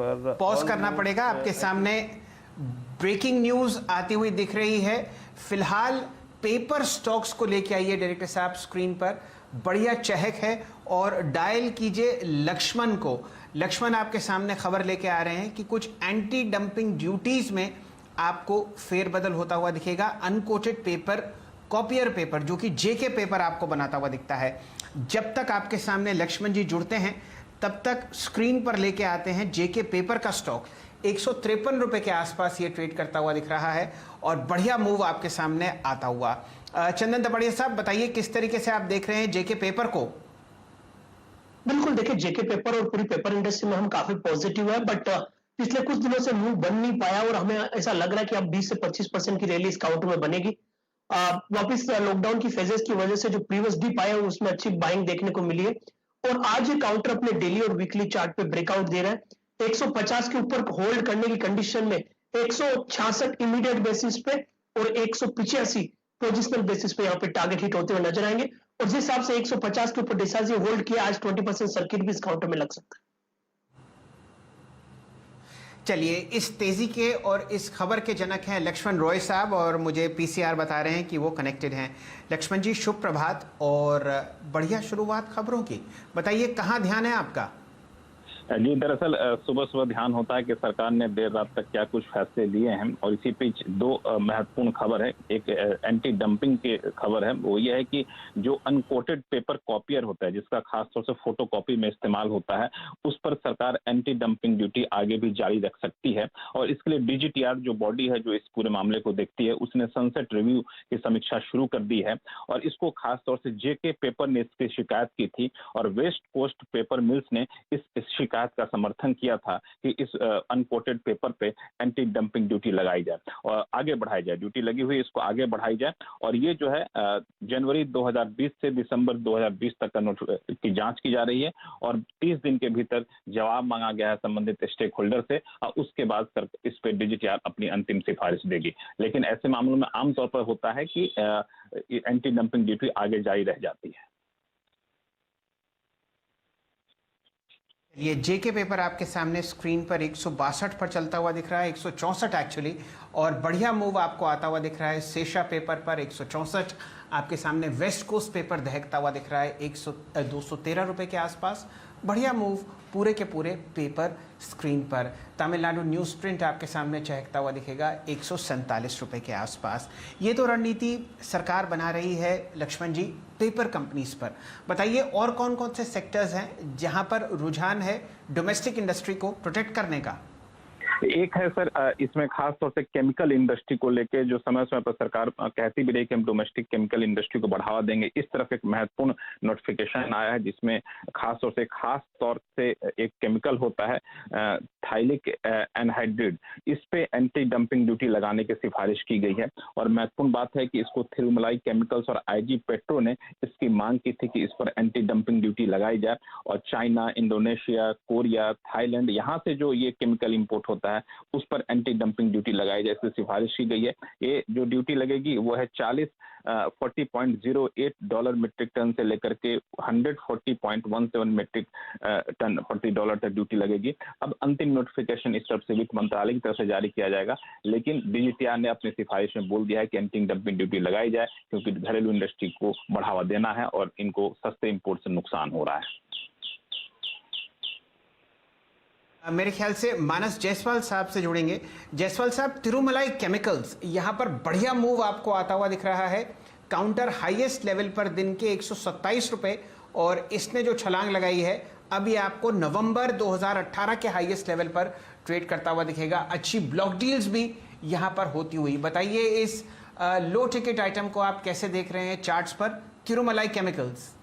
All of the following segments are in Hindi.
पर पॉज करना पड़ेगा। आपके सामने ब्रेकिंग न्यूज आती हुई दिख रही है। फिलहाल पेपर स्टॉक्स को लेके आइए डायरेक्टर साहब स्क्रीन पर। बढ़िया चहक है और डायल कीजिए लक्ष्मण को। लक्ष्मण आपके सामने खबर लेके आ रहे हैं कि कुछ एंटी डंपिंग ड्यूटीज में आपको फेरबदल होता हुआ दिखेगा। अनकोटेड पेपर, कॉपियर पेपर जो कि जेके पेपर आपको बनाता हुआ दिखता है। जब तक आपके सामने लक्ष्मण जी जुड़ते हैं तब तक स्क्रीन पर लेके आते हैं जेके पेपर का स्टॉक 153 रुपए के आसपास ये ट्रेड करता हुआ दिख रहा है और बढ़िया मूव आपके सामने आता हुआ। चंदन दपड़िया साहब बताइए किस तरीके से आप देख रहे हैं जेके पेपर को। बिल्कुल, देखिए जेके पेपर और पूरी पेपर इंडस्ट्री में हम काफी पॉजिटिव है, बट पिछले कुछ दिनों से मूव बन नहीं पाया और हमें ऐसा लग रहा है कि अब 20 से 25% की रैली इस काउंटर में बनेगी। वापिस लॉकडाउन की फेजेस की वजह से जो प्रीवियस डिप आया उसमें अच्छी बाइंग देखने को मिली है और आज ये काउंटर अपने डेली और वीकली चार्ट पे ब्रेकआउट दे रहा है। 150 के ऊपर होल्ड करने की कंडीशन में 166 इमीडिएट बेसिस पे और 185 पोजिशनल बेसिस पे यहाँ पे टारगेट हिट होते हुए नजर आएंगे और जिस हिसाब से 150 के ऊपर डिसाइसिव होल्ड किया, आज 20% सर्किट भी इस काउंटर में लग सकता है। चलिए, इस तेजी के और इस खबर के जनक हैं लक्ष्मण रॉय साहब और मुझे पीसीआर बता रहे हैं कि वो कनेक्टेड हैं। लक्ष्मण जी शुभ प्रभात और बढ़िया शुरुआत खबरों की। बताइए कहाँ ध्यान है आपका। जी, दरअसल सुबह सुबह ध्यान होता है कि सरकार ने देर रात तक क्या कुछ फैसले लिए हैं और इसी बीच दो महत्वपूर्ण खबर है। एक एंटी डंपिंग की खबर है, वो ये है कि जो अनकोटेड पेपर कॉपियर होता है जिसका खासतौर से फोटो कॉपी में इस्तेमाल होता है, उस पर सरकार एंटी डंपिंग ड्यूटी आगे भी जारी रख सकती है और इसके लिए डीजीटीआर जो बॉडी है जो इस पूरे मामले को देखती है, उसने सनसेट रिव्यू की समीक्षा शुरू कर दी है और इसको खासतौर से जेके पेपर ने इसकी शिकायत की थी और वेस्ट कोस्ट पेपर मिल्स ने इस शिकायत का समर्थन किया था कि इस अनकोटेड पेपर पे एंटी डंपिंग ड्यूटी लगाई जाए और आगे बढ़ाई जाए। ड्यूटी लगी हुई इसको आगे बढ़ाई जाए और ये जो है जनवरी 2020 से दिसंबर 2020 तक की जांच की जा रही है और 30 दिन के भीतर जवाब मांगा गया है संबंधित स्टेक होल्डर से और उसके बाद इस पे डीजीटीआर अपनी अंतिम सिफारिश देगी। लेकिन ऐसे मामलों में आमतौर पर होता है कि एंटी डंपिंग ड्यूटी आगे जारी रह जाती है। ये जेके पेपर आपके सामने स्क्रीन पर 162 पर चलता हुआ दिख रहा है, 164 एक्चुअली, और बढ़िया मूव आपको आता हुआ दिख रहा है सेशा पेपर पर 164। आपके सामने वेस्ट कोस्ट पेपर दहकता हुआ दिख रहा है 213 रुपए के आसपास। बढ़िया मूव पूरे के पूरे पेपर स्क्रीन पर। तमिलनाडु न्यूज़ प्रिंट आपके सामने चहकता हुआ दिखेगा 147 रुपए के आसपास। ये तो रणनीति सरकार बना रही है लक्ष्मण जी पेपर कंपनीज पर। बताइए और कौन कौन से सेक्टर्स हैं जहां पर रुझान है डोमेस्टिक इंडस्ट्री को प्रोटेक्ट करने का। एक है सर, इसमें खास तौर से केमिकल इंडस्ट्री को लेके जो समय समय पर सरकार कहती भी रही कि हम डोमेस्टिक केमिकल इंडस्ट्री को बढ़ावा देंगे। इस तरफ एक महत्वपूर्ण नोटिफिकेशन आया है जिसमें खास तौर से एक केमिकल होता है थाइलिक एनहाइड्रिड, इस पे एंटी डंपिंग ड्यूटी लगाने की सिफारिश की गई है और महत्वपूर्ण बात है कि इसको थिरुमलाई केमिकल्स और आईजी पेट्रो ने इसकी मांग की थी कि इस पर एंटी डंपिंग ड्यूटी लगाई जाए और चाइना, इंडोनेशिया, कोरिया, थाईलैंड, यहाँ से जो ये केमिकल इंपोर्ट होता है उस पर एंटी डंपिंग ड्यूटी लगाई जाए, इसकी सिफारिश की गई है। ये जो ड्यूटी लगेगी वो है 40.08 डॉलर मीट्रिक टन से लेकर के 140.17 मीट्रिक टन प्रति डॉलर तक ड्यूटी लगेगी। अब अंतिम नोटिफिकेशन इस तरफ से वित्त मंत्रालय की तरफ से जारी किया जाएगा, लेकिन डीजीटीआर ने अपनी सिफारिश में बोल दिया है कि एंटी डंपिंग ड्यूटी लगाई जाए क्योंकि घरेलू इंडस्ट्री को बढ़ावा देना है और इनको सस्ते इंपोर्ट से नुकसान हो रहा है। मेरे ख्याल से मानस जायसवाल साहब से जुड़ेंगे। जायसवाल साहब, तिरुमलाई केमिकल्स यहाँ पर बढ़िया मूव आपको आता हुआ दिख रहा है। काउंटर हाईएस्ट लेवल पर दिन के 127 रुपए और इसने जो छलांग लगाई है अब ये आपको नवंबर 2018 के हाईएस्ट लेवल पर ट्रेड करता हुआ दिखेगा। अच्छी ब्लॉक डील्स भी यहाँ पर होती हुई। बताइए इस लो टिकट आइटम को आप कैसे देख रहे हैं चार्ट्स पर, तिरुमलाई केमिकल्स।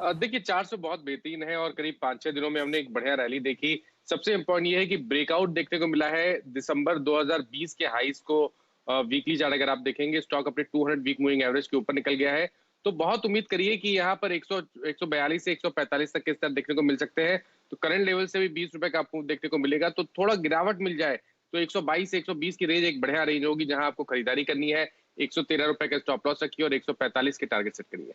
देखिए, 400 बहुत बेहतरीन है और करीब 5-6 दिनों में हमने एक बढ़िया रैली देखी। सबसे इंपॉर्टेंट ये है कि ब्रेकआउट देखने को मिला है दिसंबर 2020 के हाईस को। वीकली चार्ट अगर आप देखेंगे, स्टॉक अपने 200 वीक मूविंग एवरेज के ऊपर निकल गया है। तो बहुत उम्मीद करिए कि यहाँ पर 142 से 145 तक के स्तर देखने को मिल सकते हैं। तो करंट लेवल से भी 20 रुपए का आपको देखने को मिलेगा। तो थोड़ा गिरावट मिल जाए तो 122 से 120 की रेंज एक बढ़िया रेंज होगी जहां आपको खरीदारी करनी है। 113 रुपए का स्टॉप लॉस रखिए और 145 के टारगेट सेट करिए।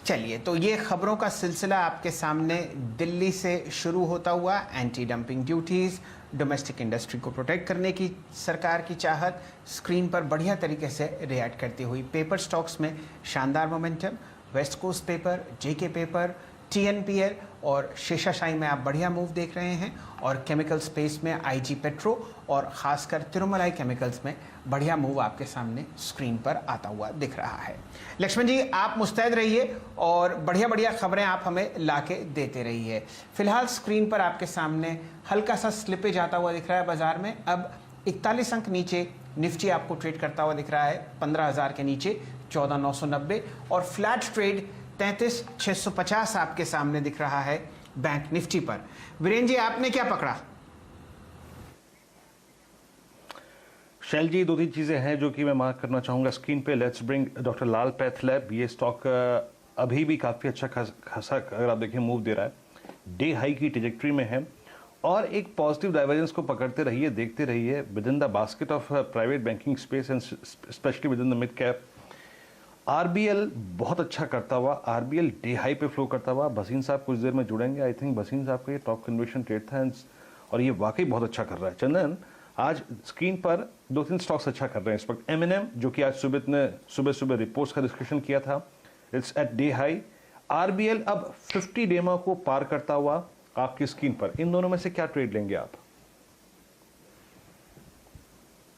चलिए, तो ये खबरों का सिलसिला आपके सामने दिल्ली से शुरू होता हुआ। Anti dumping duties, domestic industry को प्रोटेक्ट करने की सरकार की चाहत स्क्रीन पर बढ़िया तरीके से रिएक्ट करती हुई। पेपर स्टॉक्स में शानदार मोमेंटम, वेस्ट कोस्ट पेपर, जेके पेपर, टीएनपीएल और शेषाशाही में आप बढ़िया मूव देख रहे हैं। और केमिकल स्पेस में आईजी पेट्रो और ख़ासकर तिरुमलाई केमिकल्स में बढ़िया मूव आपके सामने स्क्रीन पर आता हुआ दिख रहा है। लक्ष्मण जी, आप मुस्तैद रहिए और बढ़िया बढ़िया खबरें आप हमें लाके देते रहिए। फिलहाल स्क्रीन पर आपके सामने हल्का सा स्लिपेज आता हुआ दिख रहा है बाजार में। अब 41 अंक नीचे निफ्टी आपको ट्रेड करता हुआ दिख रहा है 15,000 के नीचे 14,990 और फ्लैट ट्रेड 33,650 आपके सामने दिख रहा है बैंक निफ्टी पर। वीरेंद्र जी, आपने क्या पकड़ा? शैल जी, 2-3 चीज़ें हैं जो कि मैं मार्क करना चाहूँगा स्क्रीन पे। Let's bring doctor Lal path lab. ये स्टॉक अभी भी काफ़ी अच्छा खासा अगर आप देखें मूव दे रहा है, डे हाई की ट्रेजेक्ट्री में है और एक पॉजिटिव डाइवर्जेंस को पकड़ते रहिए, देखते रहिए with in the basket of private banking space and specially with in the mid cap. RBL बहुत अच्छा करता हुआ, आरबीएल डे हाई पे फ्लो करता हुआ। भसीन साहब कुछ देर में जुड़ेंगे। आई थिंक भसीन साहब का ये टॉप कन्वर्शन ट्रेड था और ये वाकई बहुत अच्छा कर रहा है। चंदन, आज स्क्रीन पर 2-3 स्टॉक्स अच्छा कर रहे हैं इस वक्त। एमएनएम जो कि आज सुबह रिपोर्ट्स का डिस्कशन किया था, it's at day high. RBL अब 50 डेमा को पार करता हुआ आपकी स्क्रीन पर। इन दोनों में से क्या ट्रेड लेंगे आप?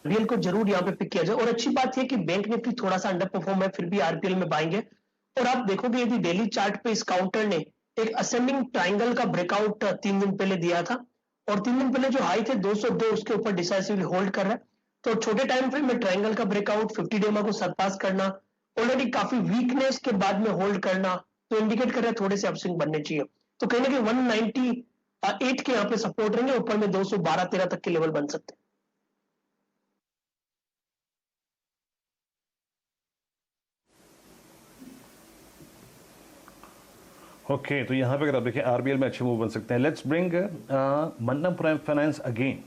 आरबीएल को जरूर यहाँ पे पिक किया जाए और अच्छी बात यह कि बैंक निफ्टी थोड़ा सा अंडर परफॉर्म है, फिर भी आरबीएल में बाएंगे। और आप देखोगे यदि डेली चार्ट पे इस काउंटर ने एक असेंडिंग ट्राइंगल का ब्रेकआउट 3 दिन पहले दिया था और 3 दिन पहले जो हाई थे 202 उसके ऊपर डिसाइसिवली होल्ड कर रहा है। तो छोटे टाइम फ्रेम में ट्राइंगल का ब्रेकआउट 50 डेमा को सरपास करना, ऑलरेडी काफी वीकनेस के बाद में होल्ड करना, तो इंडिकेट कर रहा है थोड़े से अपस्विंग बनने चाहिए। तो कहीं ना कहीं 198 के यहाँ पे सपोर्ट रहेंगे, ऊपर में 212-13 तक के लेवल बन सकते हैं। ओके, तो यहाँ पे अगर आप देखें आरबीएल में अच्छे मूव बन सकते हैं। Let's bring Mannam prime finance again.